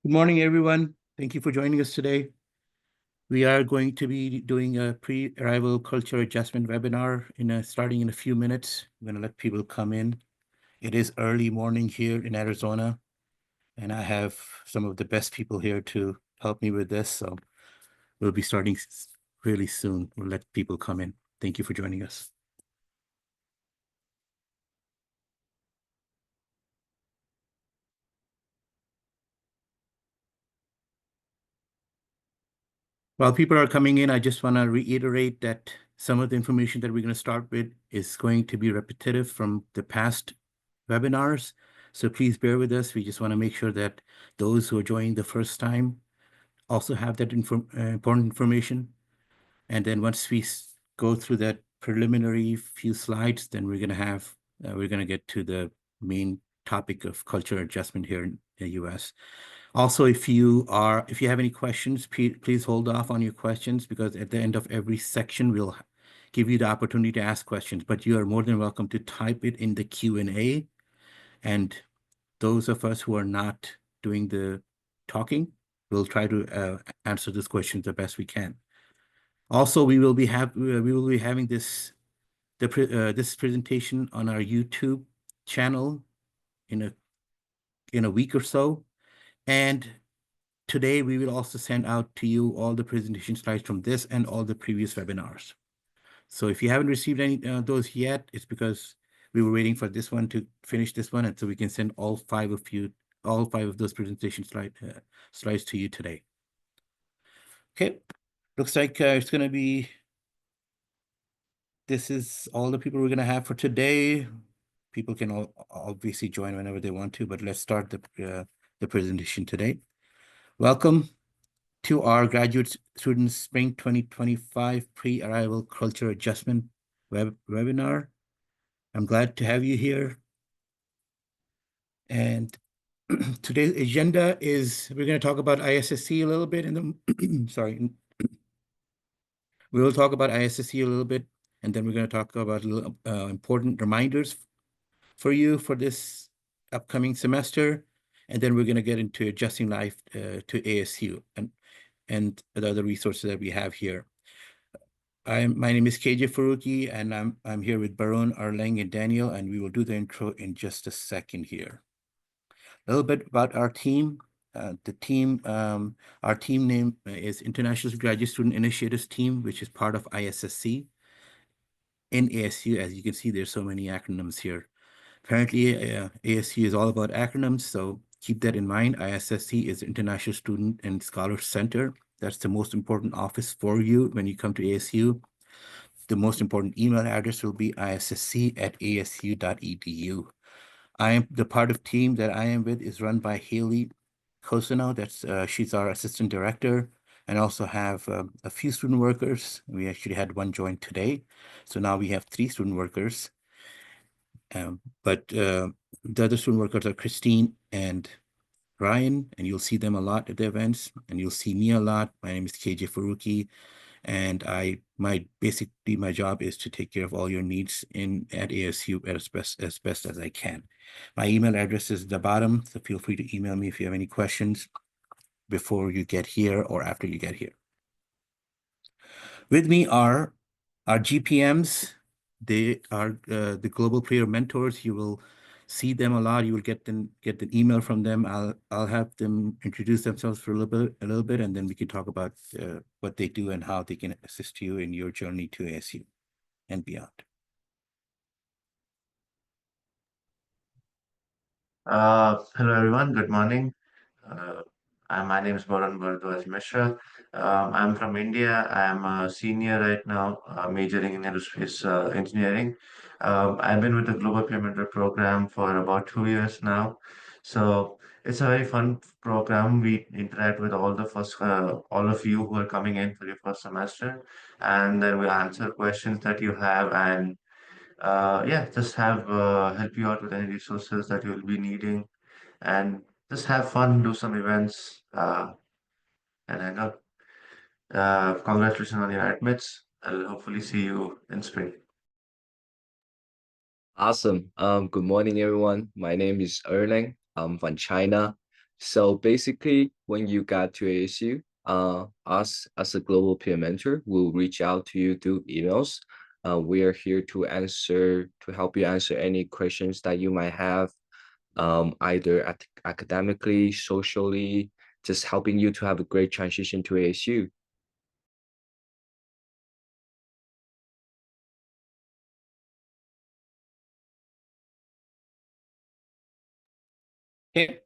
Good morning, everyone. Thank you for joining us today. We are going to be doing a pre-arrival culture adjustment webinar starting in a few minutes. I'm going to let people come in. It is early morning here in Arizona, and I have some of the best people here to help me with this. So we'll be starting really soon. We'll let people come in. Thank you for joining us. While people are coming in, I just want to reiterate that some of the information that we're going to start with is going to be repetitive from the past webinars. So please bear with us. We just want to make sure that those who are joining the first time also have that important information. And then once we go through that preliminary few slides, then we're going to get to the main topic of culture adjustment here in the US. Also, if you have any questions, please hold off on your questions, because at the end of every section, we'll give you the opportunity to ask questions, but you are more than welcome to type it in the Q&A. And those of us who are not doing the talking, we'll try to answer those questions the best we can. Also, we will be having this presentation on our YouTube channel in a week or so. And today, we will also send out to you all the presentation slides from this and all the previous webinars. So if you haven't received any of those yet, it's because we were waiting for this one to finish this one, and so we can send all five of those presentation slides to you today. Okay, looks like it's going to be. This is all the people we're going to have for today. People can obviously join whenever they want to, but let's start the presentation today. Welcome to our graduate students spring 2025 pre-arrival culture adjustment webinar. I'm glad to have you here. And today's agenda is we're going to talk about ISSC a little bit, and then sorry, we will talk about ISSC a little bit, and then we're going to talk about important reminders for you for this upcoming semester, and then we're going to get into adjusting life to ASU and the other resources that we have here. My name is KJ Faruqi, and I'm here with Barun, Arleng, and Daniel, and we will do the intro in just a second here. A little bit about our team. Our team name is International Graduate Student Initiatives Team, which is part of ISSC. In ASU, as you can see, there's so many acronyms here. Apparently, ASU is all about acronyms, so keep that in mind. ISSC is International Student and Scholar Center. That's the most important office for you when you come to ASU. The most important email address will be issc@asu.edu. The part of team that I am with is run by Haley Cosino. She's our assistant director, and also have a few student workers. We actually had one join today, so now we have 3 student workers. But the other student workers are Christine and Ryan, and you'll see them a lot at the events, and you'll see me a lot. My name is KJ Faruqi, and my job is to take care of all your needs at ASU as best as I can. My email address is at the bottom, so feel free to email me if you have any questions before you get here or after you get here. With me are our GPMs. They are the Global Player Mentors. You will see them a lot. You will get an email from them. I'll have them introduce themselves for a little bit, and then we can talk about what they do and how they can assist you in your journey to ASU and beyond. Hello everyone, good morning. Uh, my name is Varun Bharadwaj Mishra. I'm from India. I'm a senior right now, majoring in aerospace engineering. I've been with the Global Payment program for about 2 years now. So it's a very fun program. We interact with all of you who are coming in for your first semester, and then we answer questions that you have, and yeah, just have help you out with any resources that you'll be needing, and just have fun, do some events, and hang out. Congratulations on your admits. I'll hopefully see you in spring. Awesome. Good morning, everyone. My name is Erling. I'm from China. So basically, when you got to ASU, us as a global peer mentor will reach out to you through emails. We are here to help you answer any questions that you might have, either academically, socially, just helping you to have a great transition to ASU. Okay.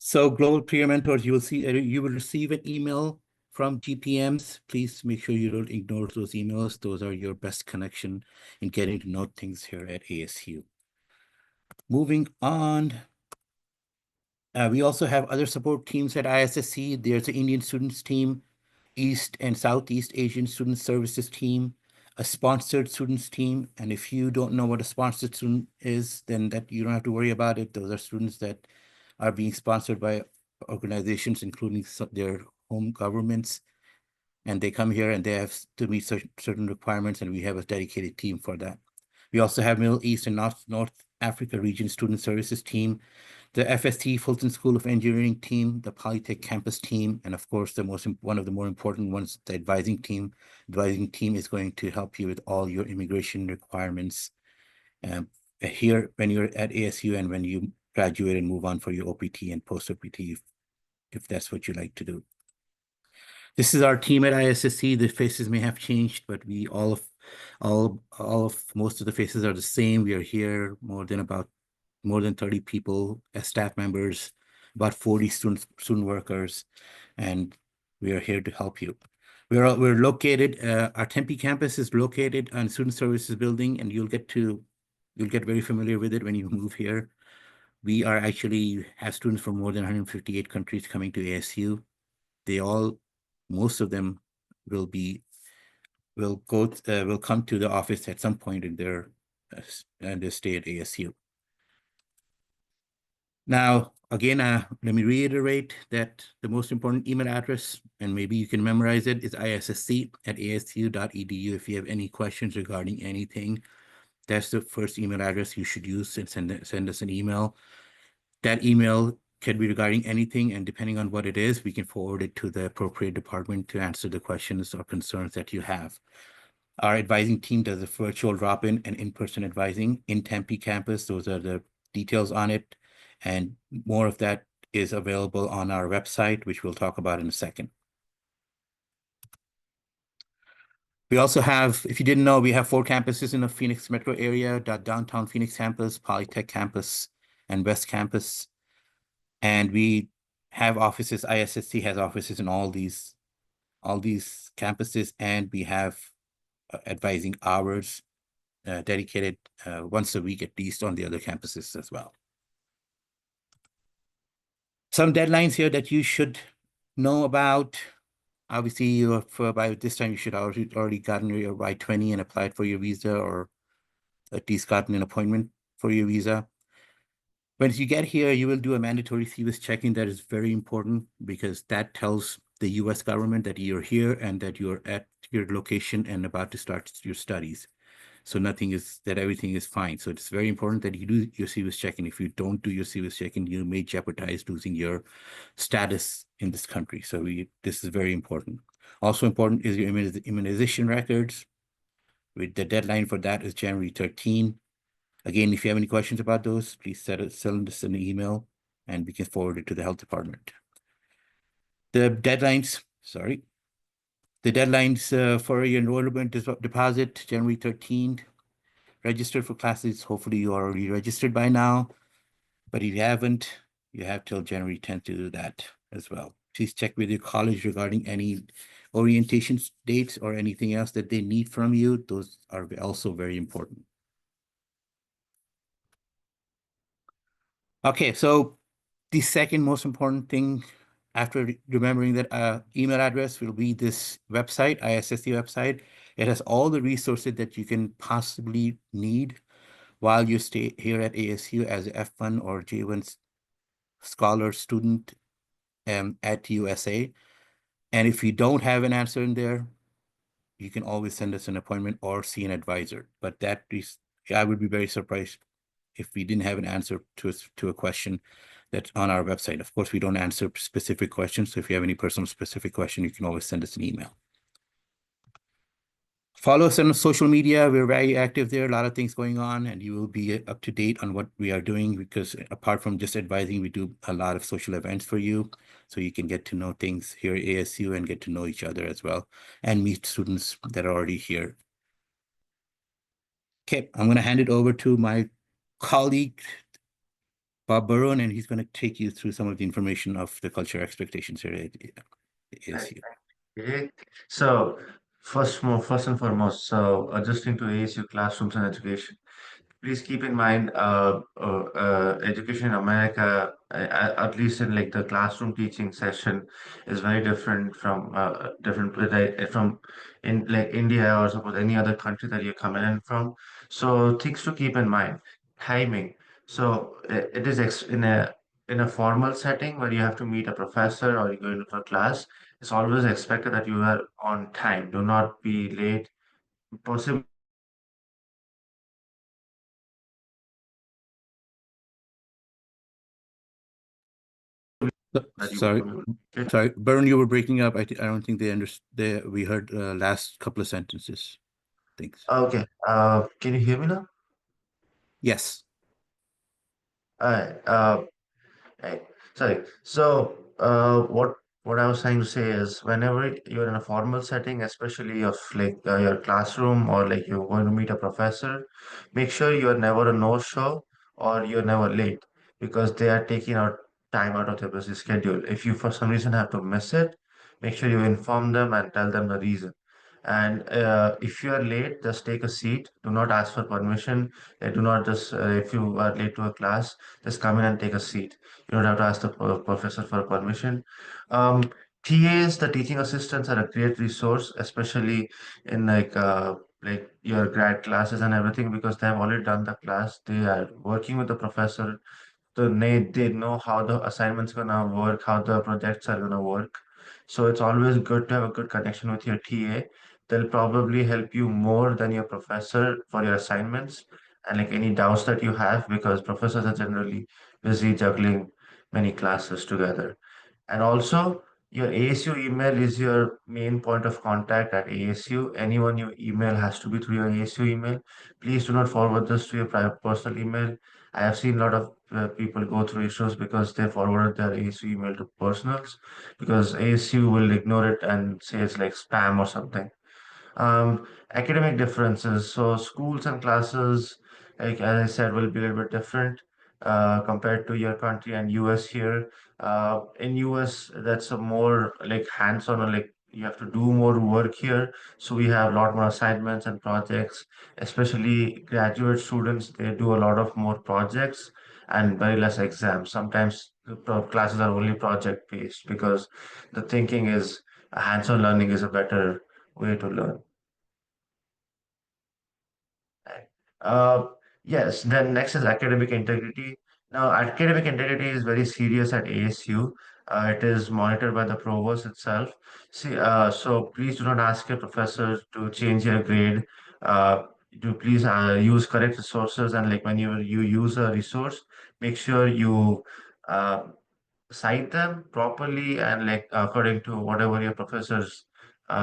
So Global Peer Mentors, you will see, you will receive an email from GPMs. Please make sure you don't ignore those emails. Those are your best connection in getting to know things here at ASU. Moving on, we also have other support teams at ISSC. There's the Indian Students Team, East and Southeast Asian Student Services Team, a sponsored students team. And if you don't know what a sponsored student is, then that you don't have to worry about it. Those are students that are being sponsored by organizations, including their home governments. And they come here and they have to meet certain requirements, and we have a dedicated team for that. We also have Middle East and North Africa Region Student Services Team, the FST Fulton School of Engineering team, the Polytech campus team, and of course, one of the more important ones, the advising team. Advising team is going to help you with all your immigration requirements here when you're at ASU and when you graduate and move on for your OPT and post-OPT, if that's what you like to do. This is our team at ISSC. The faces may have changed, but we most of the faces are the same. We are here more than 30 people as staff members, about 40 student workers, and we are here to help you. We're located, our Tempe campus is located on Student Services Building, and you'll get very familiar with it when you move here. We are actually have students from more than 158 countries coming to ASU. Most of them will come to the office at some point in their stay at ASU. Now, again, let me reiterate that the most important email address, and maybe you can memorize it, is issc@asu.edu. If you have any questions regarding anything, that's the first email address you should use and send us an email. That email can be regarding anything, and depending on what it is, we can forward it to the appropriate department to answer the questions or concerns that you have. Our advising team does a virtual drop-in and in-person advising in Tempe campus. Those are the details on it, and more of that is available on our website, which we'll talk about in a second. We also have, if you didn't know, we have 4 campuses in the Phoenix metro area: downtown Phoenix campus, Polytech campus, and West campus. And we have offices, ISSC has offices in all these campuses, and we have advising hours dedicated once a week at least on the other campuses as well. Some deadlines here that you should know about. Obviously, by this time you should already gotten your Y-20 and applied for your visa, or at least gotten an appointment for your visa. Once you get here, you will do a mandatory CVIS checking. That is very important because that tells the US government that you're here and that you're at your location and about to start your studies. So everything is fine. So it's very important that you do your CVIS checking. If you don't do your CVIS checking, you may jeopardize losing your status in this country. So this is very important. Also important is your immunization records. With the deadline for that is January 13. Again, if you have any questions about those, please send us an email and we can forward it to the health department. The deadlines for your enrollment deposit, January 13th. Register for classes. Hopefully you are already registered by now, but if you haven't, you have till January 10th to do that as well. Please check with your college regarding any orientation dates or anything else that they need from you. Those are also very important. Okay, so the second most important thing after remembering that email address will be this website, ISSC website. It has all the resources that you can possibly need while you stay here at ASU as a F1 or J1 scholar student at USA. And if you don't have an answer in there, you can always send us an appointment or see an advisor. But I would be very surprised if we didn't have an answer to a question that's on our website. Of course, we don't answer specific questions. So if you have any personal specific question, you can always send us an email. Follow us on social media. We're very active there. A lot of things going on, and you will be up to date on what we are doing, because apart from just advising, we do a lot of social events for you. So you can get to know things here at ASU and get to know each other as well, and meet students that are already here. Okay, I'm going to hand it over to my colleague, Bob Burrow, and he's going to take you through some of the information of the culture expectations here at ASU. Okay, so first and foremost, so adjusting to ASU classrooms and education. Please keep in mind, education in America, at least in like the classroom teaching session, is very different from from in like India or suppose any other country that you're coming in from. So things to keep in mind, timing. So it is in a formal setting where you have to meet a professor or you go into a class. It's always expected that you are on time. Do not be late. Possibly that you Sorry, Okay. sorry, Burn, you were breaking up. I don't think they understood. We heard last couple of sentences. Thanks. Okay. Can you hear me now? Yes. Alright. Right. Sorry. So, what I was trying to say is, whenever you're in a formal setting, especially of like your classroom or like you're going to meet a professor, make sure you're never a no-show or you're never late, because they are taking out time out of their busy schedule. If you for some reason have to miss it, make sure you inform them and tell them the reason. And if you are late, just take a seat. Do not ask for permission. Do not just if you are late to a class, just come in and take a seat. You don't have to ask the professor for permission. Um, TAs, the teaching assistants, are a great resource, especially in like your grad classes and everything, because they have already done the class. They are working with the professor. So they know how the assignments gonna work, how the projects are gonna work. So it's always good to have a good connection with your TA. They'll probably help you more than your professor for your assignments and like any doubts that you have, because professors are generally busy juggling many classes together. And also, your ASU email is your main point of contact at ASU. Anyone you email has to be through your ASU email. Please do not forward this to your private personal email. I have seen a lot of people go through issues because they forwarded their ASU email to personals, because ASU will ignore it and say it's like spam or something. Academic differences. So schools and classes, like as I said, will be a little bit different compared to your country and US here. In US, that's a more like hands-on, or like you have to do more work here. So we have a lot more assignments and projects, especially graduate students. They do a lot of more projects and very less exams. Sometimes the classes are only project based, because the thinking is hands-on learning is a better way to learn. Right. Uh, yes, then next is academic integrity. Now, academic integrity is very serious at ASU. It is monitored by the provost itself. See, so please do not ask your professor to change your grade. Uh, do please use correct resources, and like when you use a resource, make sure you uh, cite them properly and like according to whatever your professor's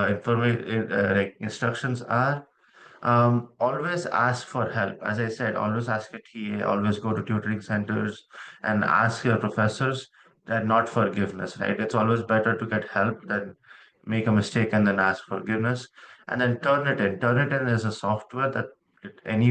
information like instructions are. Always ask for help. As I said, always ask your TA, always go to tutoring centers and ask your professors. That not forgiveness, right? It's always better to get help than make a mistake and then ask forgiveness. And then Turnitin. Turnitin is a software that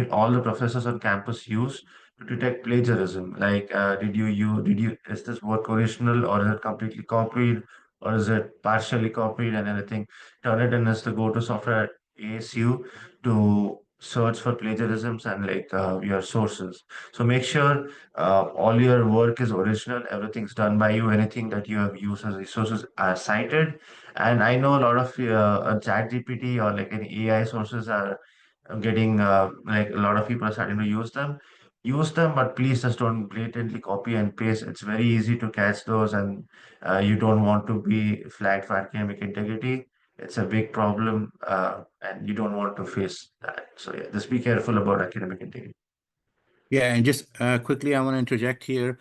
all the professors on campus use to detect plagiarism. Like, is this work original, or is it completely copied, or is it partially copied and anything? Turnitin is the go-to software at ASU to search for plagiarisms and like your sources. So make sure all your work is original, everything's done by you, anything that you have used as resources are cited. And I know a lot of ChatGPT or like any AI sources are getting like a lot of people are starting to use them. Use them, but please just don't blatantly copy and paste. It's very easy to catch those, and you don't want to be flagged for academic integrity. It's a big problem, and you don't want to face that. So yeah, just be careful about academic integrity. Yeah, and just quickly, I want to interject here.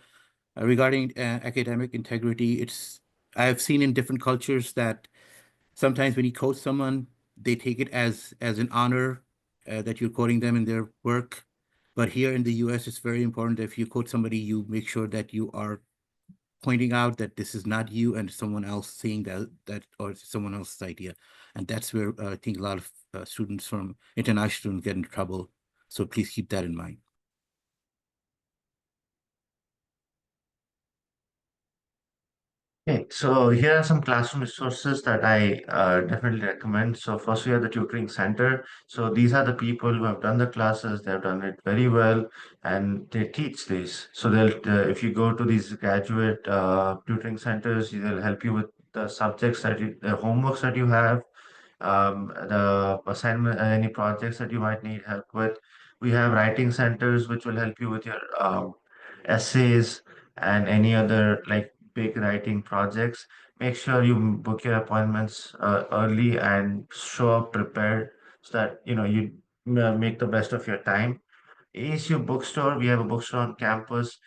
Regarding academic integrity, I've seen in different cultures that sometimes when you quote someone, they take it as an honor that you're quoting them in their work. But here in the US, it's very important that if you quote somebody, you make sure that you are pointing out that this is not you and someone else saying that or someone else's idea. And that's where I think a lot of students from international students get in trouble. So please keep that in mind. Okay, so here are some classroom resources that I definitely recommend. So first we have the tutoring center. So these are the people who have done the classes, they have done it very well, and they teach this. So if you go to these graduate tutoring centers, they'll help you with the subjects the homeworks that you have, the assignment, any projects that you might need help with. We have writing centers which will help you with your essays and any other like big writing projects. Make sure you book your appointments early and show up prepared so that you make the best of your time. ASU bookstore, we have a bookstore on campus.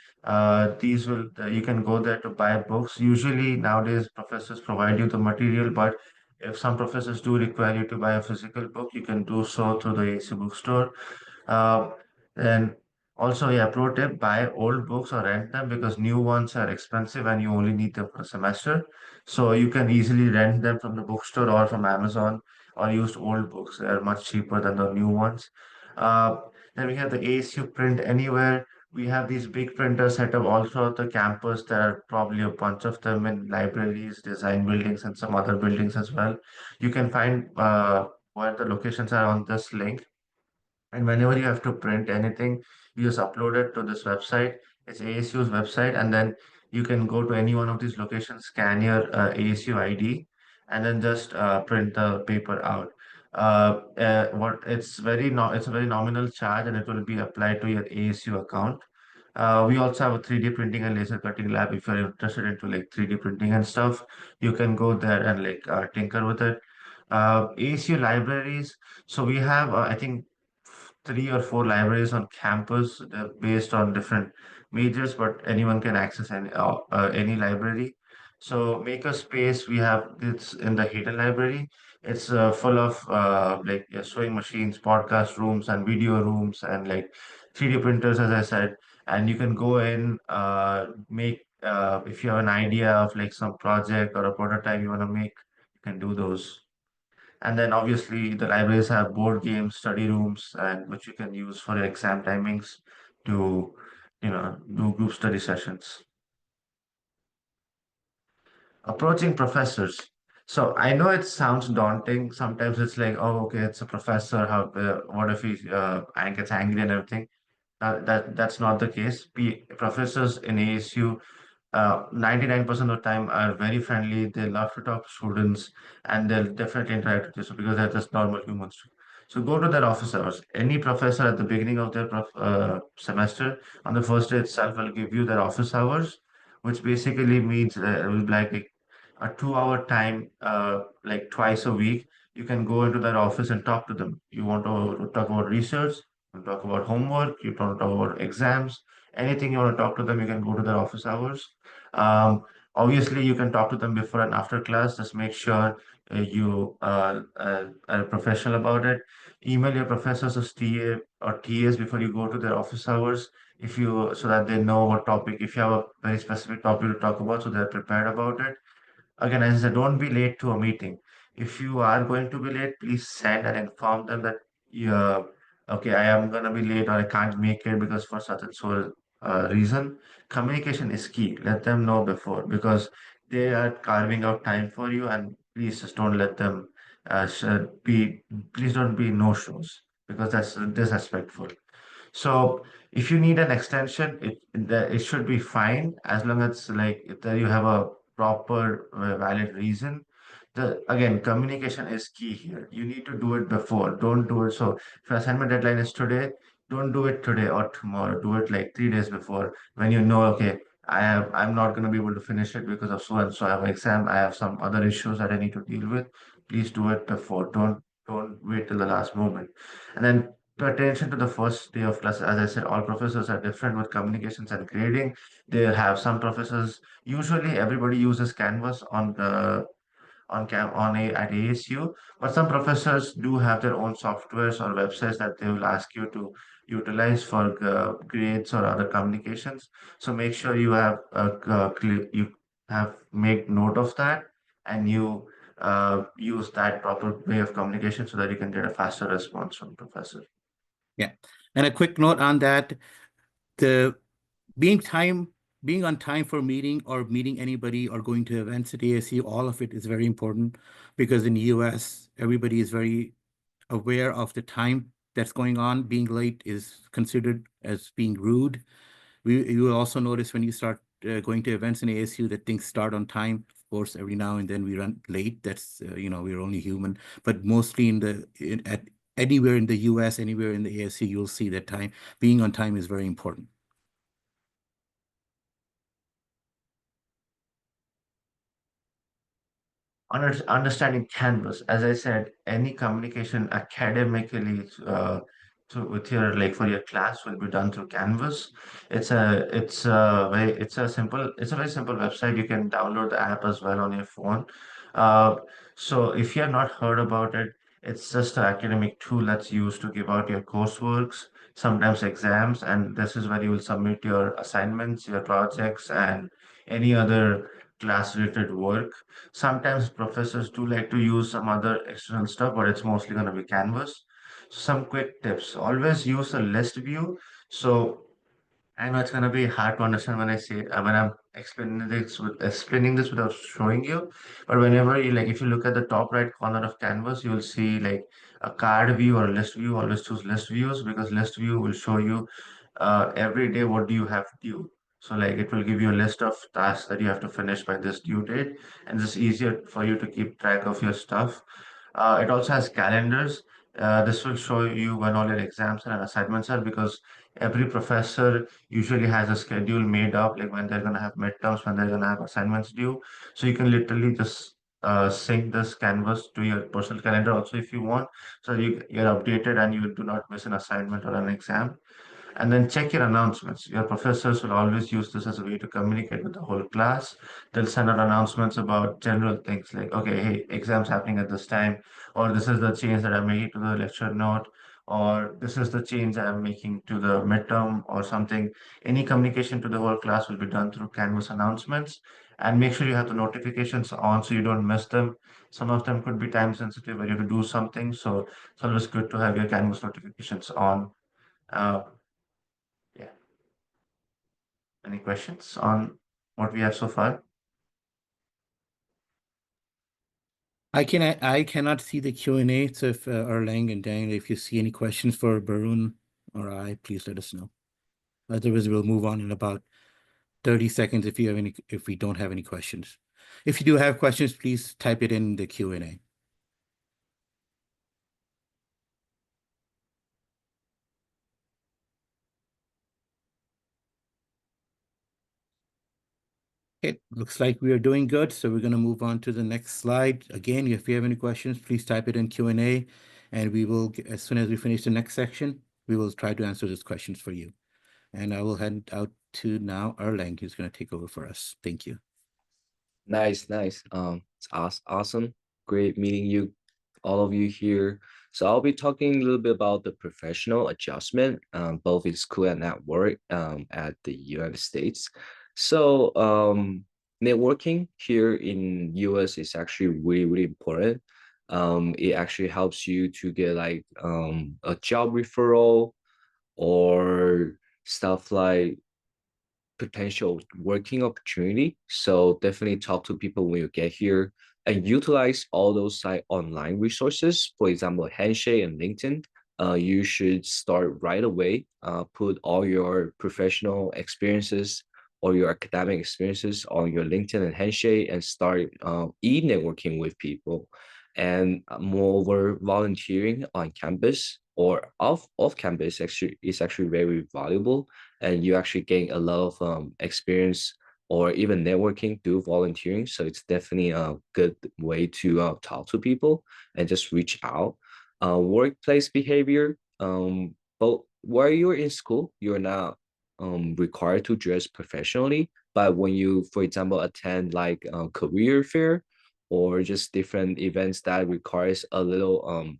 These will you can go there to buy books. Usually nowadays professors provide you the material, but if some professors do require you to buy a physical book, you can do so through the ASU bookstore. Uh, and also, yeah, pro tip, buy old books or rent them because new ones are expensive and you only need them for a semester. So you can easily rent them from the bookstore or from Amazon or use old books. They're much cheaper than the new ones. Uh, then we have the ASU Print Anywhere. We have these big printers set up all throughout the campus. There are probably a bunch of them in libraries, design buildings, and some other buildings as well. You can find where the locations are on this link. And whenever you have to print anything, you just upload it to this website. It's ASU's website, and then you can go to any one of these locations, scan your ASU ID, and then just print the paper out. What it's very no, it's a very nominal charge, and it will be applied to your ASU account. We also have a 3D printing and laser cutting lab. If you're interested into like 3D printing and stuff, you can go there and like tinker with it. ASU libraries. So we have, I think, 3 or 4 libraries on campus. They're based on different majors, but anyone can access any library. So Makerspace, we have it's in the Hayden Library. It's full of like sewing machines, podcast rooms, and video rooms, and like 3D printers, as I said. And you can go in, make if you have an idea of like some project or a prototype you want to make, you can do those. And then obviously the libraries have board games, study rooms, and which you can use for your exam timings to, do group study sessions. Approaching professors. So I know it sounds daunting. Sometimes it's like, oh, okay, it's a professor. What if he gets angry and everything? That's not the case. Professors in ASU 99% of the time are very friendly. They love to talk to students and they'll definitely interact with you because they're just normal humans too. So go to their office hours. Any professor at the beginning of their semester on the first day itself will give you their office hours, which basically means it will be like a 2 hour time, like twice a week. You can go into their office and talk to them. You want to talk about research, you talk about homework, you want to talk about exams, anything you want to talk to them, you can go to their office hours. Obviously, you can talk to them before and after class. Just make sure you are professional about it. Email your professors or TA or TAs before you go to their office hours, if you so that they know what topic. If you have a very specific topic to talk about, so they're prepared about it. Again, as I said, don't be late to a meeting. If you are going to be late, please send and inform them that okay, I am going to be late or I can't make it because for such and so reason. Communication is key. Let them know before because they are carving out time for you, and please just don't let them be. Please don't be no shows because that's disrespectful. So if you need an extension, it should be fine as long as like that you have a proper valid reason. The again, communication is key here. You need to do it before. Don't do it. So if your assignment deadline is today, don't do it today or tomorrow. Do it like 3 days before when you know, okay, I'm not gonna be able to finish it because of so and so. I have an exam. I have some other issues that I need to deal with. Please do it before. Don't wait till the last moment. And then pay attention to the first day of class. As I said, all professors are different with communications and grading. They have some professors, usually everybody uses Canvas on the on a at ASU, but some professors do have their own softwares or websites that they will ask you to utilize for grades or other communications. So make sure you have you have make note of that, and you use that proper way of communication so that you can get a faster response from professor. Yeah. And a quick note on that, the being on time for meeting or meeting anybody or going to events at ASU, all of it is very important because in the US, everybody is very aware of the time that's going on. Being late is considered as being rude. You will also notice when you start going to events in ASU that things start on time. Of course, every now and then we run late. That's, we're only human. But mostly at anywhere in the US, anywhere in the ASU, you'll see that being on time is very important. Understanding Canvas, as I said, any communication academically with your like for your class will be done through Canvas. It's a very simple website. You can download the app as well on your phone. Uh, so if you have not heard about it, it's just an academic tool that's used to give out your courseworks, sometimes exams, and this is where you will submit your assignments, your projects, and any other class-related work. Sometimes professors do like to use some other external stuff, but it's mostly going to be Canvas. Some quick tips. Always use a list view. So I know it's going to be hard to understand when I say it, when I'm explaining this without showing you. But whenever you like, if you look at the top right corner of Canvas, you'll see like a card view or a list view. Always choose list views because list view will show you every day what do you have due. So like it will give you a list of tasks that you have to finish by this due date, and it's easier for you to keep track of your stuff. It also has calendars. This will show you when all your exams and assignments are, because every professor usually has a schedule made up, like when they're gonna have midterms, when they're gonna have assignments due. So you can literally just sync this Canvas to your personal calendar also if you want, so you're updated and you do not miss an assignment or an exam. And then check your announcements. Your professors will always use this as a way to communicate with the whole class. They'll send out announcements about general things like, okay, hey, exam's happening at this time, or this is the change that I'm making to the lecture note, or this is the change I'm making to the midterm or something. Any communication to the whole class will be done through Canvas announcements. And make sure you have the notifications on so you don't miss them. Some of them could be time sensitive where you have to do something. So it's always good to have your Canvas notifications on. Uh, yeah. Any questions on what we have so far? I cannot see the Q&A, so if Erlang and Daniel, if you see any questions for Barun or I, please let us know. Otherwise, we'll move on in about 30 seconds if we don't have any questions. If you do have questions, please type it in the Q&A. Okay, looks like we are doing good, so we're going to move on to the next slide. Again, if you have any questions, please type it in Q&A, and we will, as soon as we finish the next section, we will try to answer those questions for you. And I will hand out to now Erlang, who's going to take over for us. Thank you. Nice. It's awesome. Great meeting you, all of you here. So I'll be talking a little bit about the professional adjustment, both in school and at work, at the United States. So networking here in US is actually really important. It actually helps you to get like a job referral or stuff like potential working opportunity. So definitely talk to people when you get here and utilize all those like online resources. For example, Handshake and LinkedIn. You should start right away. Put all your professional experiences or your academic experiences on your LinkedIn and Handshake and start e-networking with people. And moreover, volunteering on campus or off campus is actually very valuable, and you actually gain a lot of experience or even networking through volunteering. So it's definitely a good way to talk to people and just reach out. Workplace behavior, but while you're in school, you're not required to dress professionally. But when you, for example, attend like a career fair or just different events that requires a little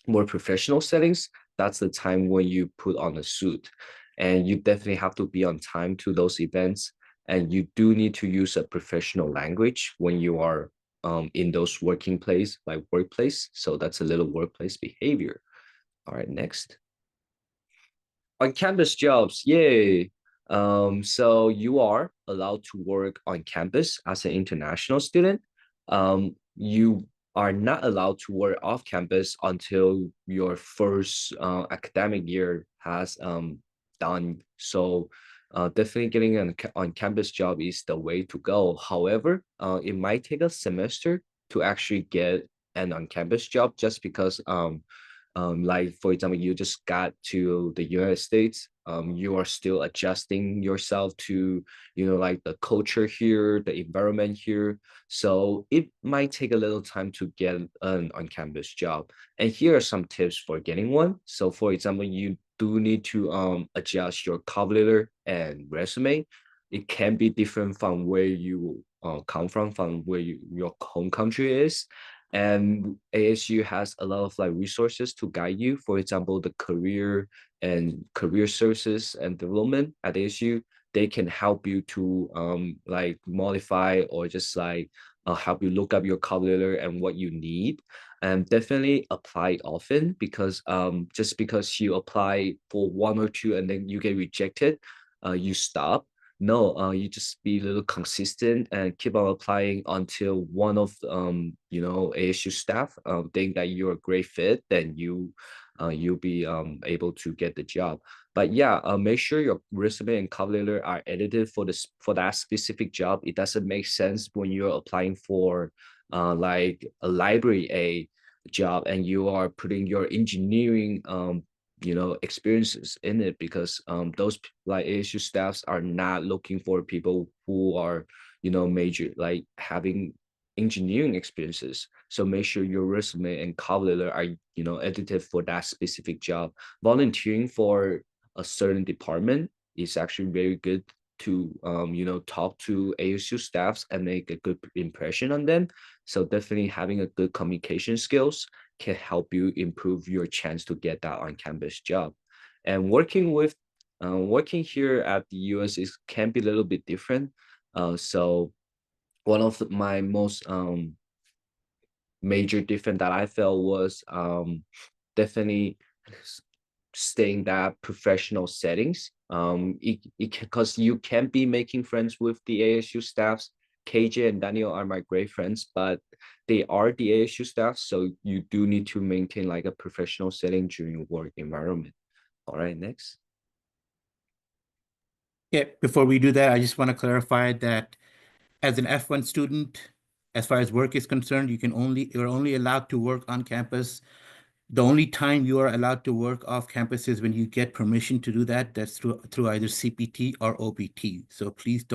more professional settings, that's the time when you put on a suit. And you definitely have to be on time to those events. And you do need to use a professional language when you are in those working place, like workplace. So that's a little workplace behavior. All right, next. On campus jobs, yay. So you are allowed to work on campus as an international student. You are not allowed to work off campus until your first academic year has done. So definitely getting an on campus job is the way to go. However, it might take a semester to actually get an on campus job just because like for example, you just got to the United States, you are still adjusting yourself to, like the culture here, the environment here. So it might take a little time to get an on-campus job. And here are some tips for getting one. So for example, you do need to adjust your cover letter and resume. It can be different from where you come from where your home country is. And ASU has a lot of like resources to guide you. For example, the career services and development at ASU, they can help you to like modify or just like help you look up your cover letter and what you need. And definitely apply it often, because just because you apply for one or two and then you get rejected, you stop. No, you just be a little consistent and keep on applying until one of ASU staff think that you're a great fit, then you'll be able to get the job. But yeah, make sure your resume and cover letter are edited for that specific job. It doesn't make sense when you're applying for like a library A job and you are putting your engineering experiences in it, because those like ASU staffs are not looking for people who are major like having engineering experiences. So make sure your resume and cover letter are edited for that specific job. Volunteering for a certain department is actually very good to talk to ASU staffs and make a good impression on them. So definitely having a good communication skills can help you improve your chance to get that on-campus job. And working here at the US is can be a little bit different. So one of my most major difference that I felt was definitely staying that professional settings. Because you can be making friends with the ASU staffs. KJ and Daniel are my great friends, but they are the ASU staff, so you do need to maintain like a professional setting during work environment. All right, next. Yeah, before we do that, I just want to clarify that as an F1 student, as far as work is concerned, you're only allowed to work on campus. The only time you are allowed to work off campus is when you get permission to do that. That's through either CPT or OPT. So please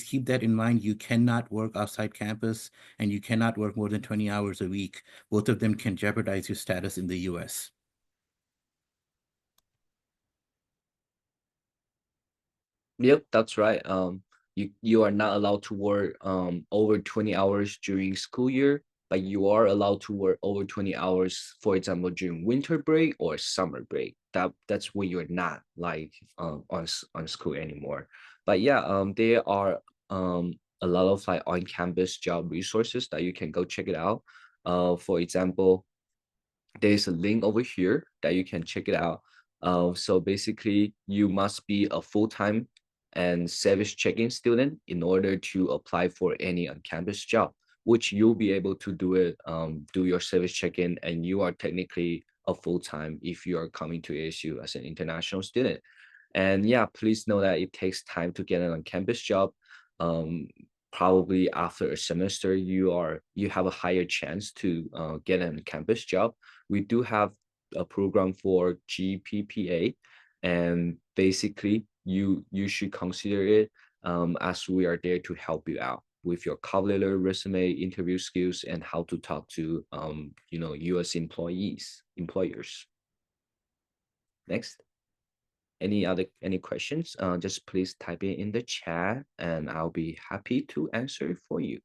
keep that in mind. You cannot work outside campus and you cannot work more than 20 hours a week. Both of them can jeopardize your status in the US. Yep, that's right. You are not allowed to work over 20 hours during school year, but you are allowed to work over 20 hours, for example, during winter break or summer break. That's when you're not like on school anymore. But yeah, there are a lot of like on-campus job resources that you can go check it out. For example, there's a link over here that you can check it out. So basically, you must be a full-time and service check-in student in order to apply for any on-campus job, which you'll be able to do it, do your service check-in, and you are technically a full-time if you are coming to ASU as an international student. And yeah, please know that it takes time to get an on-campus job. Um, Probably after a semester, you have a higher chance to get an campus job. We do have a program for GPPA, and basically you should consider it, as we are there to help you out with your cover letter, resume, interview skills, and how to talk to US employers. Next. Any questions? Just please type it in the chat and I'll be happy to answer for you.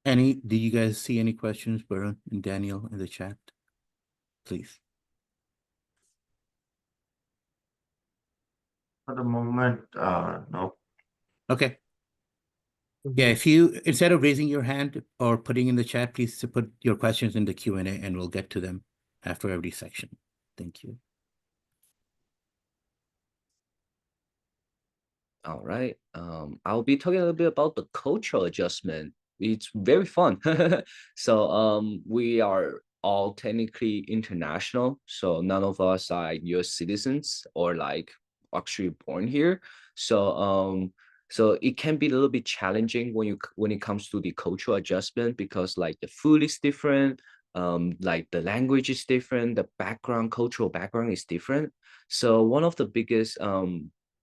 Do you guys see any questions, Varun and Daniel, in the chat? Please. For the moment, no. Okay. Yeah, if you, instead of raising your hand or putting in the chat, please to put your questions in the Q&A and we'll get to them after every section. Thank you. All right. I'll be talking a little bit about the cultural adjustment. It's very fun. So we are all technically international. So none of us are US citizens or like actually born here. So it can be a little bit challenging when it comes to the cultural adjustment because like the food is different, like the language is different, the cultural background is different. So one of the biggest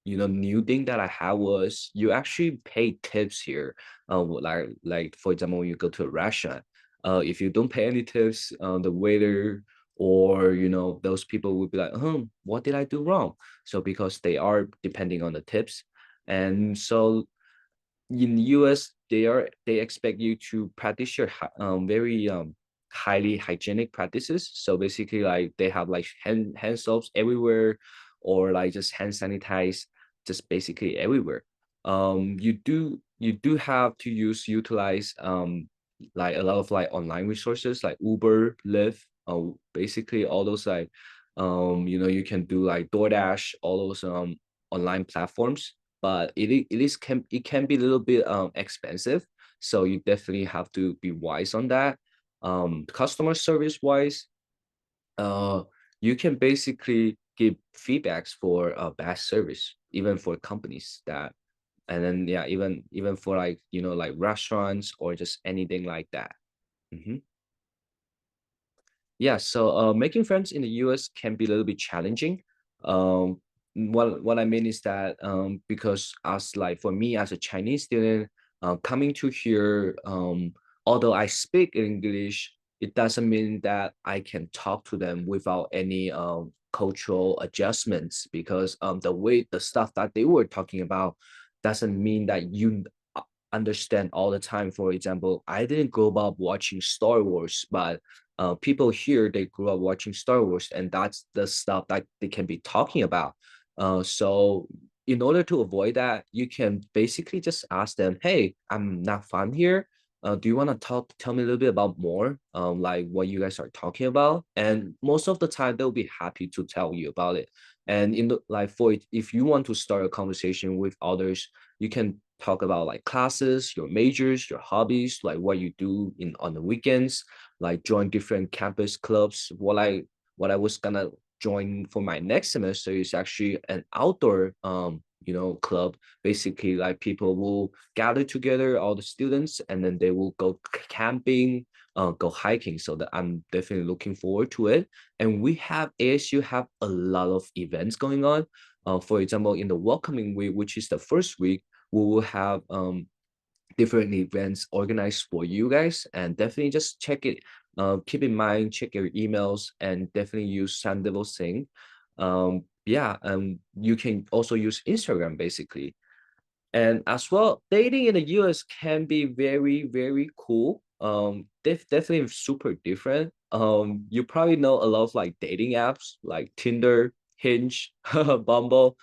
new thing that I had was you actually pay tips here. Like for example, when you go to a restaurant, if you don't pay any tips, the waiter or those people would be like, what did I do wrong? So because they are depending on the tips, and so in US they expect you to practice your very highly hygienic practices. So basically like they have like hand soaps everywhere or like just hand sanitize just basically everywhere. You do have to utilize like a lot of like online resources like Uber, Lyft, basically all those like you can do like DoorDash, all those online platforms, but it can be a little bit expensive, so you definitely have to be wise on that. Customer service wise, uh you can basically give feedbacks for bad service even for companies that, and then yeah, even for like like restaurants or just anything like that. Yeah, so making friends in the US can be a little bit challenging. What I mean is that because as like for me as a Chinese student coming to here, although I speak English, it doesn't mean that I can talk to them without any cultural adjustments because the stuff that they were talking about doesn't mean that you understand all the time. For example, I didn't grow up watching Star Wars, but people here they grew up watching Star Wars, and that's the stuff that they can be talking about. So in order to avoid that, you can basically just ask them, "Hey, I'm not fun here. Do you want to tell me a little bit about more, like what you guys are talking about?" And most of the time, they'll be happy to tell you about it. And in the like for it, if you want to start a conversation with others, you can talk about like classes, your majors, your hobbies, like what you do on the weekends, like join different campus clubs. What I was gonna join for my next semester is actually an outdoor club. Basically like people will gather together, all the students, and then they will go camping, go hiking. So that I'm definitely looking forward to it. And we have ASU have a lot of events going on. For example, in the welcoming week, which is the first week, we will have different events organized for you guys, and definitely just check it. Keep in mind, check your emails, and definitely use Sandoval Sing. Yeah, you can also use Instagram basically. And as well, dating in the US can be very, very cool. Definitely super different. You probably know a lot of like dating apps like Tinder, Hinge, Bumble.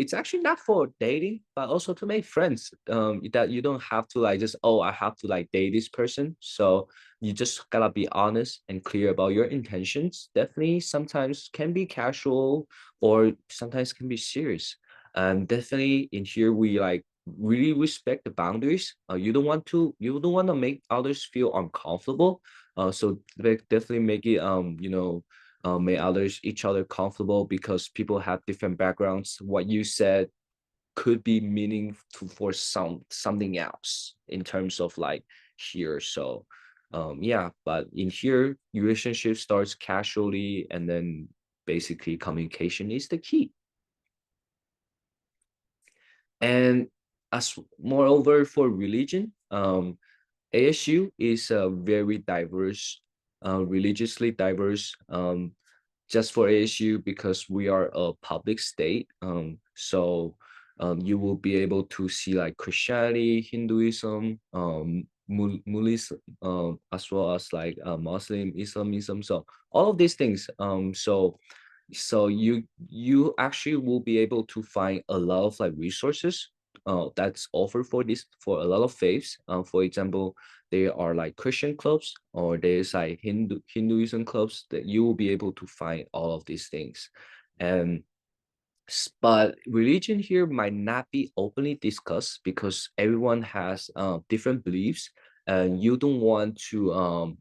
It's actually not for dating, but also to make friends. That you don't have to like just, oh, I have to like date this person. So you just gotta be honest and clear about your intentions. Definitely sometimes can be casual or sometimes can be serious. And definitely in here we like really respect the boundaries. You don't want to make others feel uncomfortable. So definitely make it make others each other comfortable because people have different backgrounds. What you said could be meaningful for something else in terms of like here. So yeah, but in here relationship starts casually, and then basically communication is the key. And as moreover for religion, ASU is a very diverse religiously diverse. Just for ASU because we are a public state. You will be able to see like Christianity, Hinduism, Mulis, as well as like Muslim, Islamism. So all of these things. So you actually will be able to find a lot of like resources that's offered for this for a lot of faiths. For example, there are like Christian clubs or there's like Hinduism clubs that you will be able to find all of these things. And but religion here might not be openly discussed because everyone has different beliefs, and you don't want to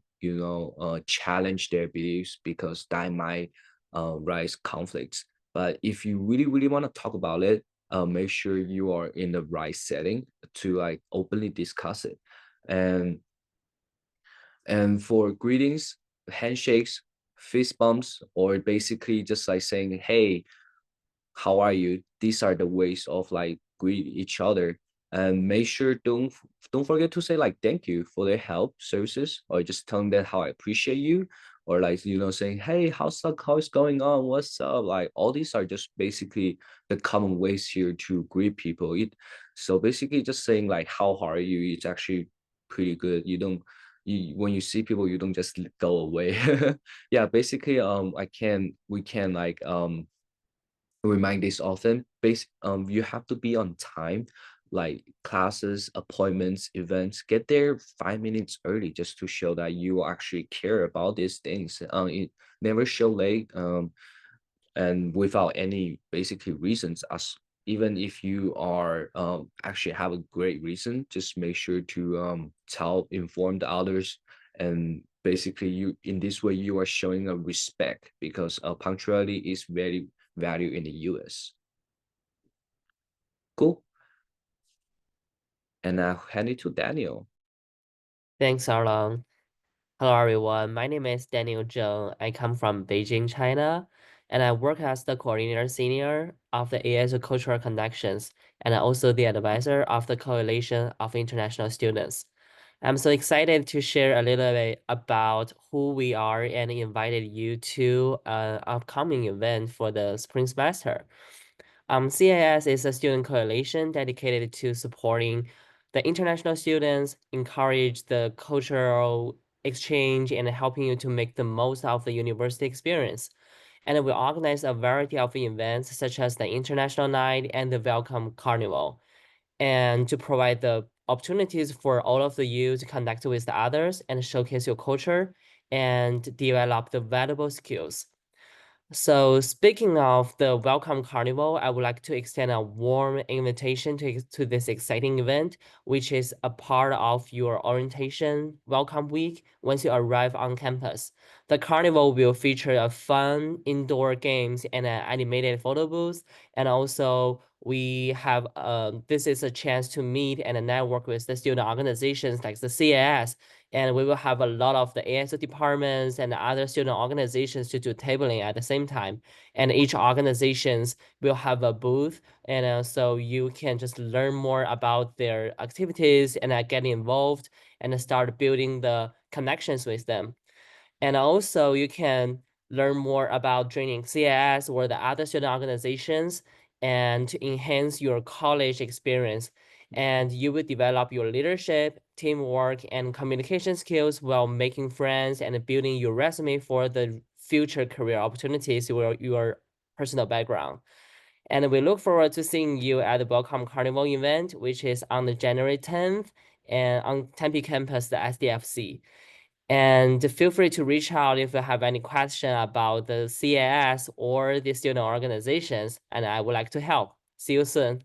challenge their beliefs because that might rise conflicts. But if you really want to talk about it, make sure you are in the right setting to like openly discuss it. And for greetings, handshakes, fist bumps, or basically just like saying, hey, how are you? These are the ways of like greet each other. And make sure don't forget to say like thank you for their help, services, or just tell them that how I appreciate you, or like saying, hey, how's going on? What's up? Like all these are just basically the common ways here to greet people. So basically just saying like how are you? It's actually pretty good. You don't when you see people, you don't just go away. Yeah, basically we can like remind this often. You have to be on time, like classes, appointments, events. Get there 5 minutes early just to show that you actually care about these things. Never show late. And without any basically reasons. As even if you are actually have a great reason, just make sure to inform the others, and basically you in this way you are showing a respect because punctuality is very valued in the US. Cool. And I'll hand it to Daniel. Thanks, Arlong. Hello, everyone. My name is Daniel Zheng. I come from Beijing, China, and I work as the coordinator senior of the ASU Cultural Connections and also the advisor of the Coalition of International Students. I'm so excited to share a little bit about who we are and invited you to an upcoming event for the spring semester. CIS is a student coalition dedicated to supporting the international students, encourage the cultural exchange, and helping you to make the most of the university experience. And we organize a variety of events such as the International Night and the Welcome Carnival, and to provide the opportunities for all of you to connect with the others and showcase your culture and develop the valuable skills. So speaking of the Welcome Carnival, I would like to extend a warm invitation to this exciting event, which is a part of your orientation welcome week once you arrive on campus. The carnival will feature a fun indoor games and an animated photo booth. And also we have this is a chance to meet and network with the student organizations like the CAS, and we will have a lot of the ASU departments and other student organizations to do tabling at the same time. And each organizations will have a booth, and so you can just learn more about their activities and get involved and start building the connections with them. And also you can learn more about joining CIS or the other student organizations and to enhance your college experience. And you will develop your leadership, teamwork, and communication skills while making friends and building your resume for the future career opportunities or your personal background. And we look forward to seeing you at the Welcome Carnival event, which is on the January 10th and on Tempe campus, the SDFC. And feel free to reach out if you have any question about the CAS or the student organizations, and I would like to help. See you soon.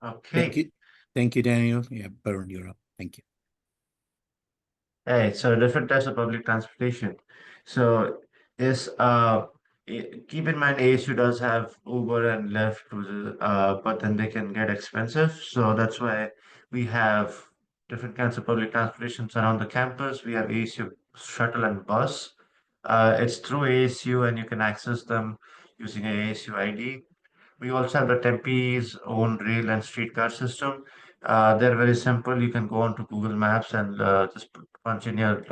Okay. Thank you. Thank you, Daniel. Yeah, Baron, you're up. Thank you. Right, so different types of public transportation. So is keep in mind ASU does have Uber and Lyft, but then they can get expensive. So that's why we have different kinds of public transportations around the campus. We have ASU shuttle and bus. It's through ASU and you can access them using a ASU ID. We also have the Tempe's own rail and streetcar system, They're very simple. You can go onto Google Maps and just punch in your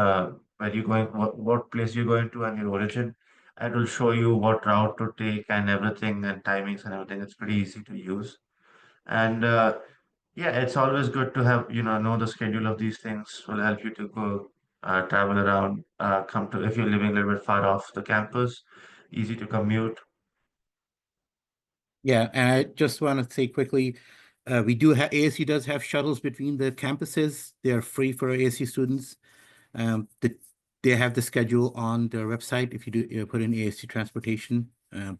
where you're going, what place you're going to, and your origin. It will show you what route to take and everything, and timings and everything. It's pretty easy to use. And yeah, it's always good to have, know the schedule of these things. Will help you to go travel around, come to, if you're living a little bit far off the campus, easy to commute. Yeah, and I just want to say quickly, we do have ASU does have shuttles between the campuses. They are free for ASU students. They have the schedule on their website. If you do put in ASU transportation,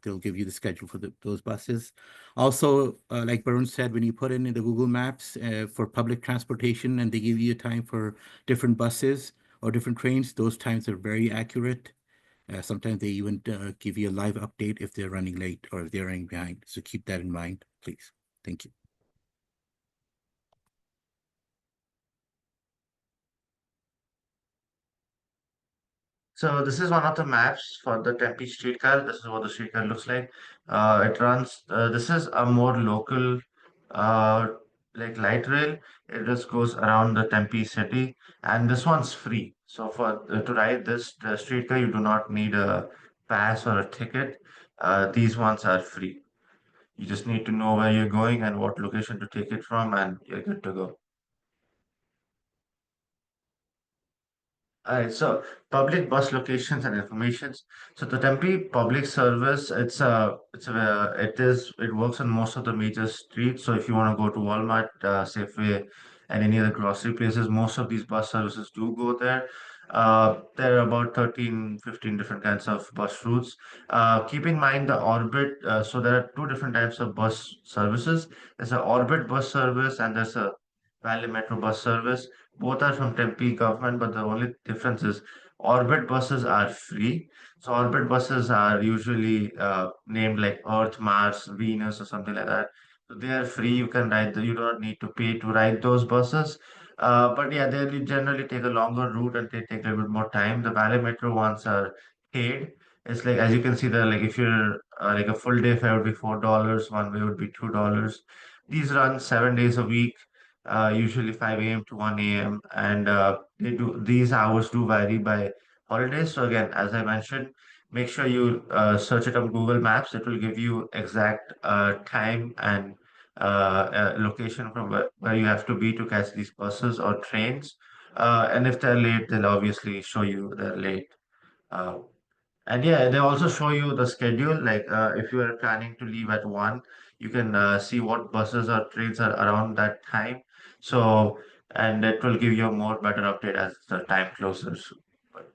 they'll give you the schedule for those buses. Also, like Barun said, when you put in the Google Maps for public transportation and they give you a time for different buses or different trains, those times are very accurate. Sometimes they even give you a live update if they're running late or if they're running behind. So keep that in mind, please. Thank you. So this is one of the maps for the Tempe streetcar. This is what the streetcar looks like. It runs. This is a more local, uh, like light rail. It just goes around the Tempe city, and this one's free. So for to ride this the streetcar, you do not need a pass or a ticket. These ones are free. You just need to know where you're going and what location to take it from, and you're good to go. Alright, so public bus locations and informations. So the Tempe Public Service, it works on most of the major streets. So if you want to go to Walmart, Safeway, and any other grocery places, most of these bus services do go there. There are about 13, 15 different kinds of bus routes. Keep in mind the orbit. So there are two different types of bus services. There's an orbit bus service and there's a Valley Metro bus service. Both are from Tempe government, but the only difference is orbit buses are free. So orbit buses are usually named like Earth, Mars, Venus, or something like that. So they are free. You can ride. You don't need to pay to ride those buses. But yeah, they generally take a longer route and they take a little bit more time. The Valley Metro ones are paid. It's like, as you can see there, like if you're like a full day fare would be $4, one way would be $2. These run 7 days a week, usually 5 a.m. to 1 a.m. And these hours do vary by holidays. So again, as I mentioned, make sure you search it on Google Maps. It will give you exact time and location from where you have to be to catch these buses or trains. And if they're late, they'll obviously show you they're late. Uh, and yeah, they also show you the schedule. Like if you are planning to leave at 1, you can see what buses or trains are around that time. So, and it will give you a more better update as the time closes. But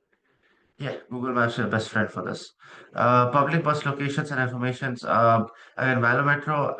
yeah, Google Maps is your best friend for this. Public bus locations and informations. Again, Valometro,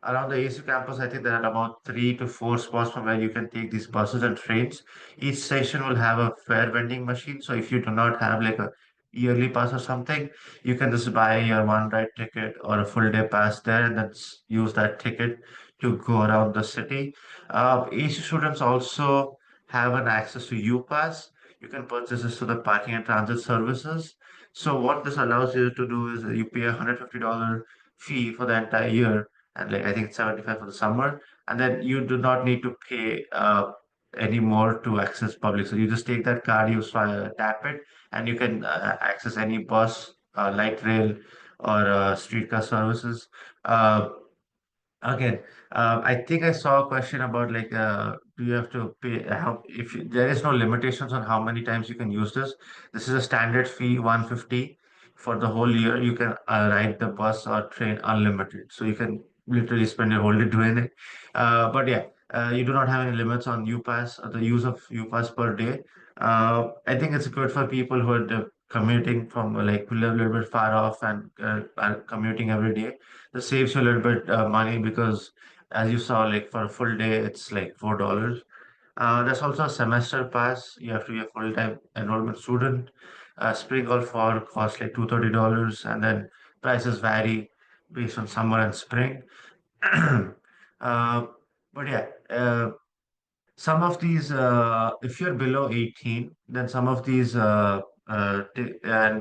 around the ASU campus, I think there are about 3 to 4 spots from where you can take these buses and trains. Each station will have a fare vending machine. So if you do not have like a yearly pass or something, you can just buy your one ride ticket or a full day pass there and then use that ticket to go around the city. ASU students also have an access to UPass. You can purchase this through the parking and transit services. So what this allows you to do is you pay $150 fee for the entire year, and like I think it's 75 for the summer, and then you do not need to pay any more to access public. So you just take that card, you tap it, and you can access any bus, light rail, or streetcar services. Uh, Again, I think I saw a question about like, do you have to pay? How if there is no limitations on how many times you can use this. This is a standard fee, 150 for the whole year. You can ride the bus or train unlimited, so you can literally spend your whole day doing it. But yeah, you do not have any limits on UPass, the use of UPass per day. I think it's good for people who are commuting from like who live a little bit far off and are commuting every day. This saves you a little bit money because, as you saw, like for a full day, it's like $4. There's also a semester pass. You have to be a full-time enrollment student. Spring or fall costs like $230, and then prices vary based on summer and spring. uh, but yeah, some of these, if you're below 18, then some of these, and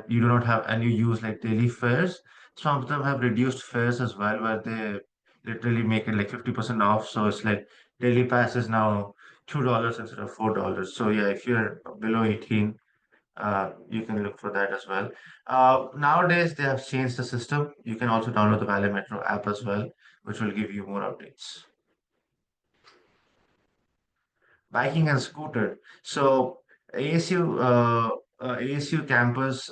you do not have, and you use like daily fares, some of them have reduced fares as well, where they literally make it like 50% off. So it's like daily pass is now $2 instead of $4. So yeah, if you're below 18, you can look for that as well. Nowadays, they have changed the system. You can also download the Valley Metro app as well, which will give you more updates. Biking and scooter. So ASU campus,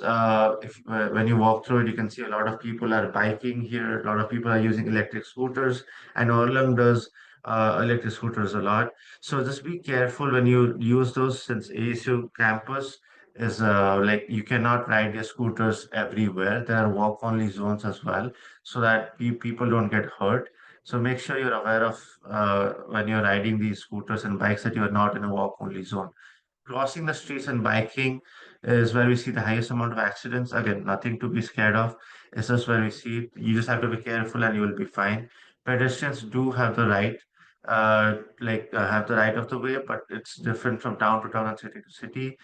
if when you walk through it, you can see a lot of people are biking here. A lot of people are using electric scooters, and Orlem does electric scooters a lot. So just be careful when you use those, since ASU campus is like you cannot ride your scooters everywhere. There are walk-only zones as well, so that people don't get hurt. So make sure you're aware of when you're riding these scooters and bikes that you are not in a walk-only zone. Crossing the streets and biking is where we see the highest amount of accidents. Again, nothing to be scared of. It's just where we see it. You just have to be careful and you will be fine. Pedestrians do have the right, have the right of the way, but it's different from town to town and city to city.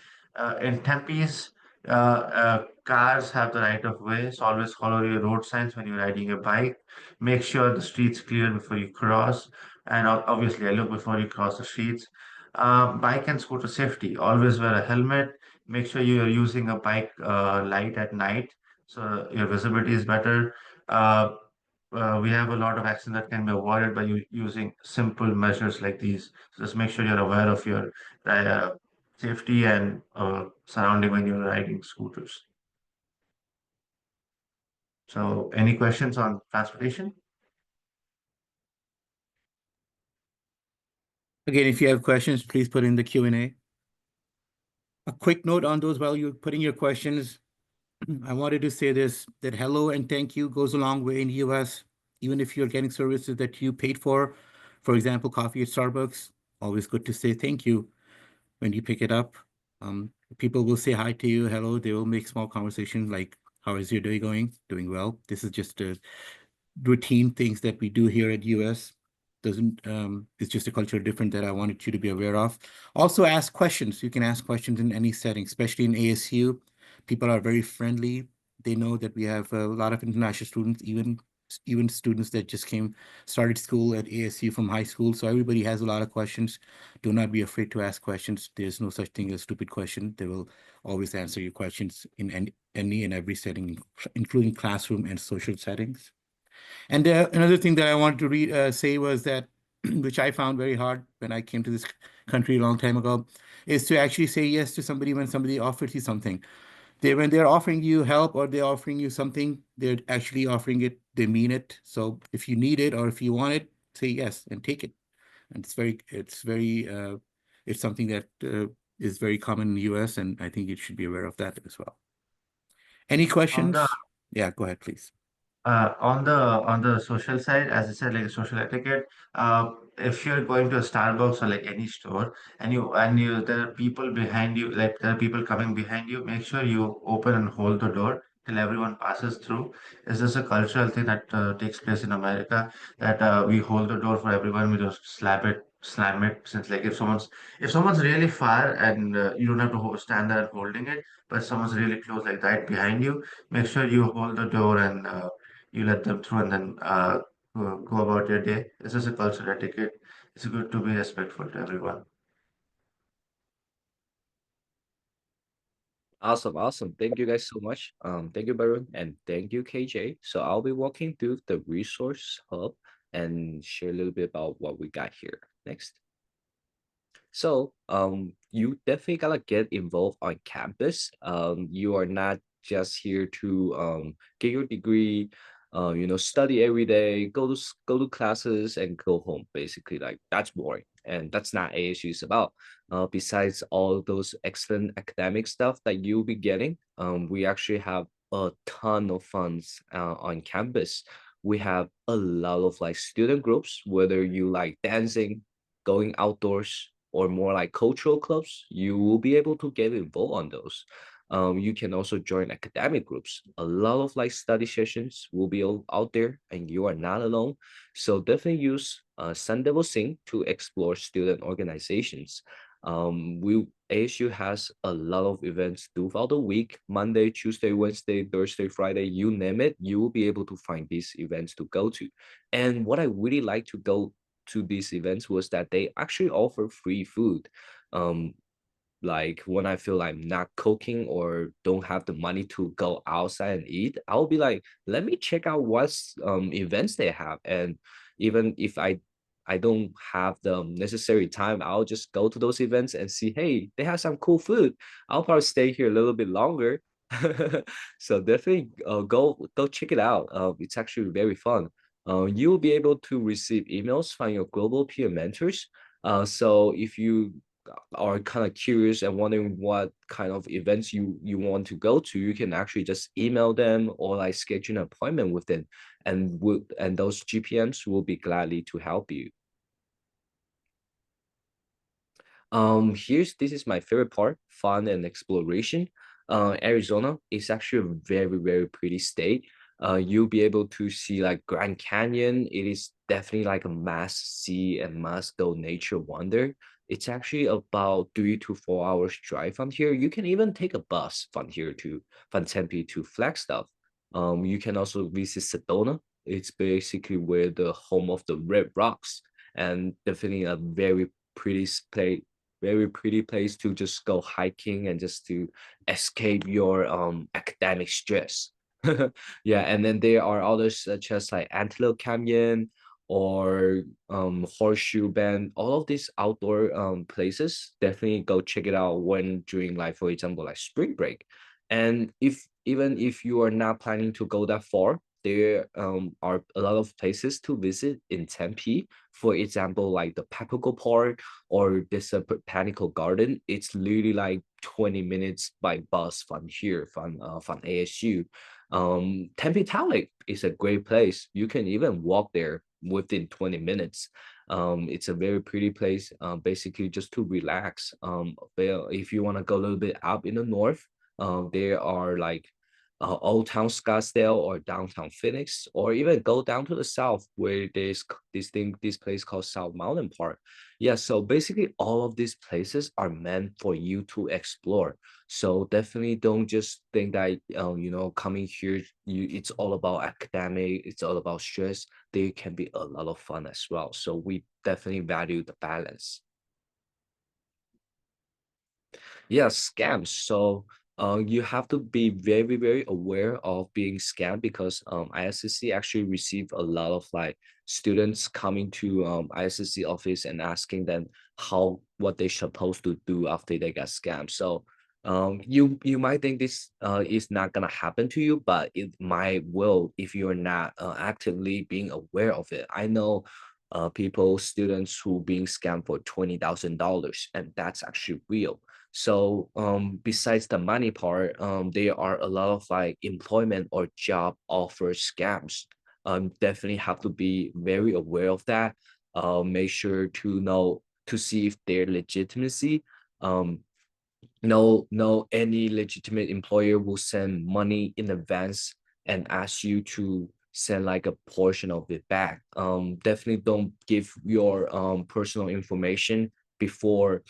In Tempe's, cars have the right of way, so always follow your road signs when you're riding a bike. Make sure the street's clear before you cross, and obviously, I look before you cross the streets. Bike and scooter safety. Always wear a helmet. Make sure you are using a bike light at night so your visibility is better. Uh, we have a lot of accidents that can be avoided by using simple measures like these. So just make sure you're aware of your uh, safety and surrounding when you're riding scooters. So, any questions on transportation? Again, if you have questions, please put in the Q&A. A quick note on those while you're putting your questions. I wanted to say this, that hello and thank you goes a long way in the US, even if you're getting services that you paid for example, coffee at Starbucks, always good to say thank you when you pick it up. People will say hi to you, hello, they will make small conversation like, how is your day going? Doing well. This is just a routine things that we do here at US. It's just a culture different that I wanted you to be aware of. Also ask questions. You can ask questions in any setting, especially in ASU. People are very friendly. They know that we have a lot of international students, even students that just started school at ASU from high school. So everybody has a lot of questions. Do not be afraid to ask questions. There's no such thing as stupid question. They will always answer your questions in any and every setting, including classroom and social settings. And another thing that I wanted to say was that, which I found very hard when I came to this country a long time ago, is to actually say yes to somebody when somebody offers you something. When they're offering you help or they're offering you something, they're actually offering it, they mean it. So if you need it or if you want it, say yes and take it. And it's something that is very common in the US, and I think you should be aware of that as well. Any questions? Yeah, go ahead, please. On the social side, as I said, like social etiquette, if you're going to a Starbucks or like any store and there are people behind you, like there are people coming behind you, make sure you open and hold the door till everyone passes through. It's just a cultural thing that takes place in America, that we hold the door for everyone. We just slam it. Since like if someone's really far and you don't have to stand there holding it, but someone's really close like right behind you, make sure you hold the door and you let them through and then go about your day. This is a cultural etiquette. It's good to be respectful to everyone. Awesome. Thank you guys so much. Thank you, Barun, and thank you, KJ. So I'll be walking through the resource hub and share a little bit about what we got here next. So, you definitely gotta get involved on campus. You are not just here to get your degree, study every day, go to classes and go home. Basically, like that's boring, and that's not ASU is about. Besides all those excellent academic stuff that you'll be getting, we actually have a ton of funds on campus. We have a lot of like student groups, whether you like dancing, going outdoors, or more like cultural clubs, you will be able to get involved on those. You can also join academic groups. A lot of like study sessions will be out there, and you are not alone. So definitely use Sun Devil Sing to explore student organizations. ASU has a lot of events throughout the week, Monday, Tuesday, Wednesday, Thursday, Friday, you name it, you will be able to find these events to go to. And what I really like to go to these events was that they actually offer free food. Like when I feel I'm not cooking or don't have the money to go outside and eat, I'll be like, let me check out what's events they have. And even if I don't have the necessary time, I'll just go to those events and see, hey, they have some cool food. I'll probably stay here a little bit longer. So definitely go check it out. It's actually very fun. You'll be able to receive emails from your global peer mentors. So if you are kind of curious and wondering what kind of events you want to go to, you can actually just email them or like schedule an appointment with them, and those GPMs will be gladly to help you. This is my favorite part, fun and exploration. Arizona is actually a very, very pretty state. You'll be able to see like Grand Canyon. It is definitely like a must see and must go nature wonder. It's actually about 3 to 4 hours drive from here. You can even take a bus from Tempe to Flagstaff. You can also visit Sedona. It's basically where the home of the Red Rocks, and definitely a very pretty place to just go hiking and just to escape your academic stress. Yeah, and then there are others such as like Antelope Canyon or Horseshoe Bend. All of these outdoor places, definitely go check it out when during, like, for example, like spring break. And even if you are not planning to go that far, there are a lot of places to visit in Tempe. For example, like the Papago Park or this Botanical Garden. It's literally like 20 minutes by bus from here, from ASU. Tempe Town Lake is a great place. You can even walk there within 20 minutes. It's a very pretty place, basically just to relax. Well, if you want to go a little bit up in the north, there are like Old Town Scottsdale or downtown Phoenix, or even go down to the south where there's this place called South Mountain Park. Yeah, so basically all of these places are meant for you to explore. So definitely don't just think that coming here it's all about academic, it's all about stress. There can be a lot of fun as well. So we definitely value the balance. Yeah, scams. So you have to be very, very aware of being scammed, because ISSC actually receive a lot of like students coming to ISSC office and asking them what they're supposed to do after they got scammed. So you might think this is not gonna happen to you, but it might will if you're not actively being aware of it. I know students who being scammed for $20,000, and that's actually real. So besides the money part, there are a lot of like employment or job offer scams. Definitely have to be very aware of that. Make sure to see if their legitimacy. No, any legitimate employer will send money in advance and ask you to send like a portion of it back. Definitely don't give your personal information before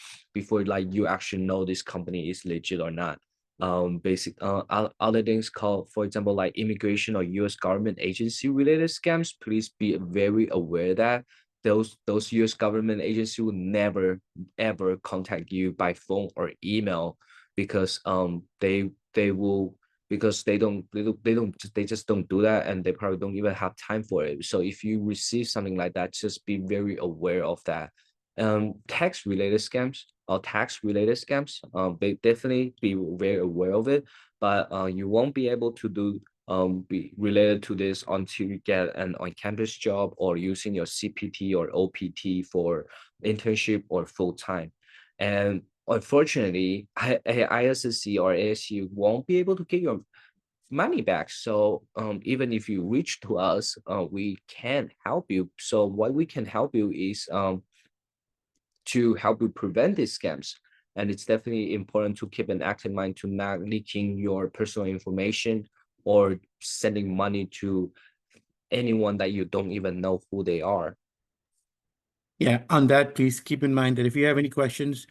like you actually know this company is legit or not. Other things called, for example, like immigration or US government agency related scams, please be very aware that those US government agency will never ever contact you by phone or email, because they will, because they just don't do that, and they probably don't even have time for it. So if you receive something like that, just be very aware of that. Tax related scams or tax related scams, they definitely be very aware of it, but you won't be able to be related to this until you get an on-campus job or using your CPT or OPT for internship or full-time. And unfortunately, ISSC or ASU won't be able to get your money back. So even if you reach to us, we can't help you. So what we can help you is to help you prevent these scams. And it's definitely important to keep an active mind to not leaking your personal information or sending money to anyone that you don't even know who they are. Yeah, on that, please keep in mind that if you have any questions,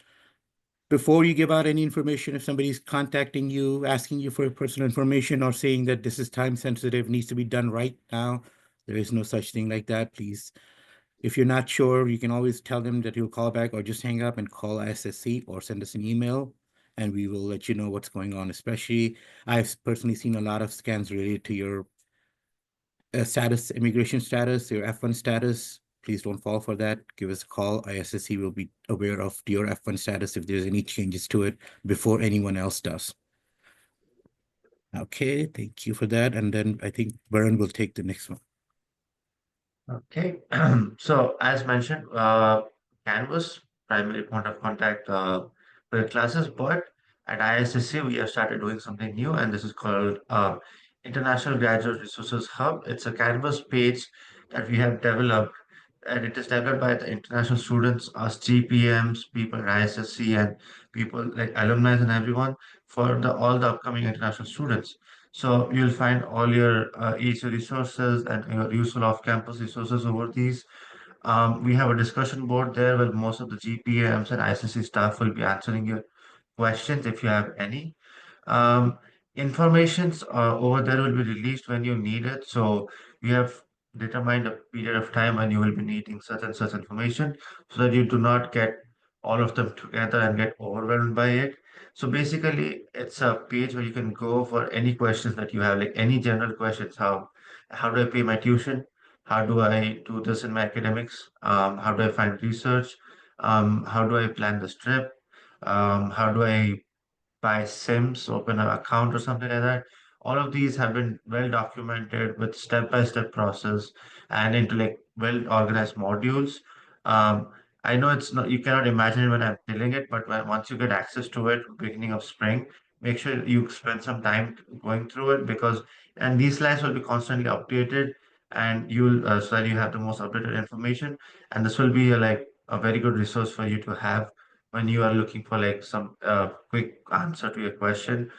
before you give out any information, if somebody's contacting you, asking you for personal information or saying that this is time sensitive, needs to be done right now, there is no such thing like that, please. If you're not sure, you can always tell them that you'll call back or just hang up and call ISSC or send us an email and we will let you know what's going on. Especially, I've personally seen a lot of scams related to your status, immigration status, your F1 status. Please don't fall for that. Give us a call. ISSC will be aware of your F1 status if there's any changes to it before anyone else does. Okay, thank you for that. And then I think Varun will take the next one. Okay, so as mentioned, Canvas, primary point of contact for the classes, but at ISSC, we have started doing something new, and this is called International Graduate Resources Hub. It's a Canvas page that we have developed, and it is developed by the international students, us GPMs, people at ISSC, and people like alumni and everyone for all the upcoming international students. So you'll find all your ESU resources and your useful off-campus resources over these. We have a discussion board there where most of the GPMs and ICC staff will be answering your questions if you have any. Um, Informations over there will be released when you need it. So we have determined a period of time when you will be needing such and such information so that you do not get all of them together and get overwhelmed by it. So basically, it's a page where you can go for any questions that you have, like any general questions. How do I pay my tuition? How do I do this in my academics? How do I find research? How do I plan this trip? How do I buy Sims, open an account or something like that? All of these have been well documented with step-by-step process and into like well organized modules. Um, I know it's not, you cannot imagine it when I'm telling it, but once you get access to it, beginning of spring, make sure you spend some time going through it because, and these slides will be constantly updated and you'll, so that you have the most updated information. And this will be like a very good resource for you to have when you are looking for like some quick answer to your question.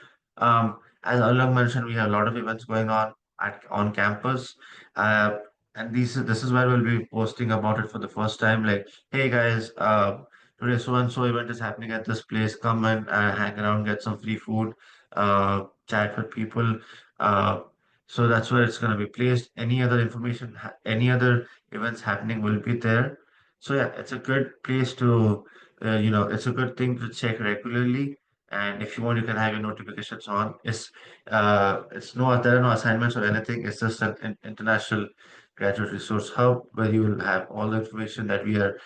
As Alok mentioned, we have a lot of events going on campus. Uh, and this is where we'll be posting about it for the first time. Like, hey guys, today so and so event is happening at this place. Come and hang around, get some free food, chat with people. Uh, so that's where it's going to be placed. Any other information, any other events happening will be there. So yeah, it's a good place to, it's a good thing to check regularly. And if you want, you can have your notifications on. It's no, there are no assignments or anything. It's just an international graduate resource hub where you will have all the information that we are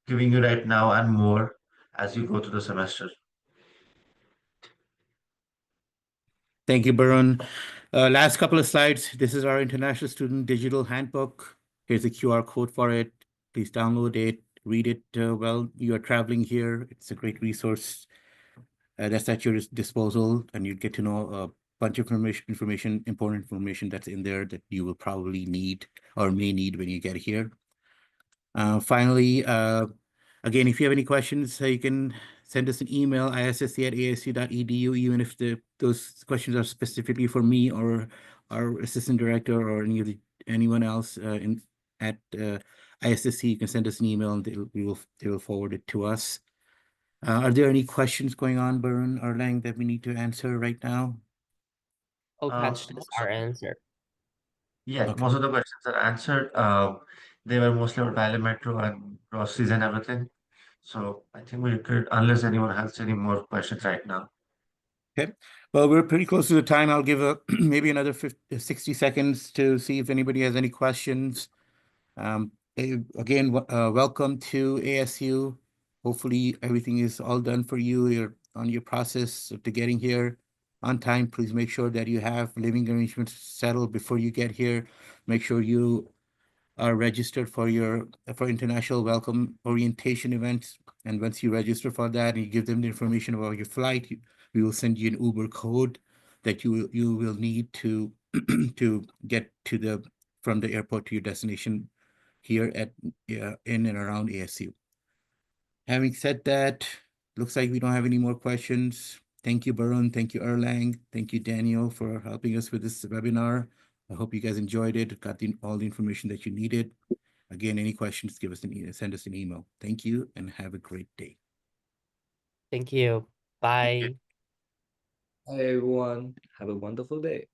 giving you right now and more as you go through the semester. Thank you, Barun. Last couple of slides. This is our International Student Digital Handbook. Here's a QR code for it. Please download it, read it while you are traveling here. It's a great resource that's at your disposal, and you get to know a bunch of information, important information that's in there that you will probably need or may need when you get here. Finally, again, if you have any questions, you can send us an email, issc@asu.edu, even if those questions are specifically for me or our assistant director or anyone else at ISSC. You can send us an email and they will forward it to us. Are there any questions going on, Barun or Lang, that we need to answer right now? Oh, questions are answered. Yeah, Okay. most of the questions are answered. They were mostly about Biometro and groceries and everything. So I think we could, unless anyone has any more questions right now. Okay, well, we're pretty close to the time. I'll give maybe another 60 seconds to see if anybody has any questions. Again, welcome to ASU. Hopefully everything is all done for you. You're on your process to getting here on time. Please make sure that you have living arrangements settled before you get here. Make sure you are registered for international welcome orientation events. And once you register for that and you give them the information about your flight, we will send you an Uber code that you will need to to get from the airport to your destination here at in and around ASU. Having said that, looks like we don't have any more questions. Thank you, Barun. Thank you, Erlang. Thank you, Daniel, for helping us with this webinar. I hope you guys enjoyed it, got all the information that you needed. Again, any questions, send us an email. Thank you and have a great day. Thank you. Bye. Hi everyone. Have a wonderful day.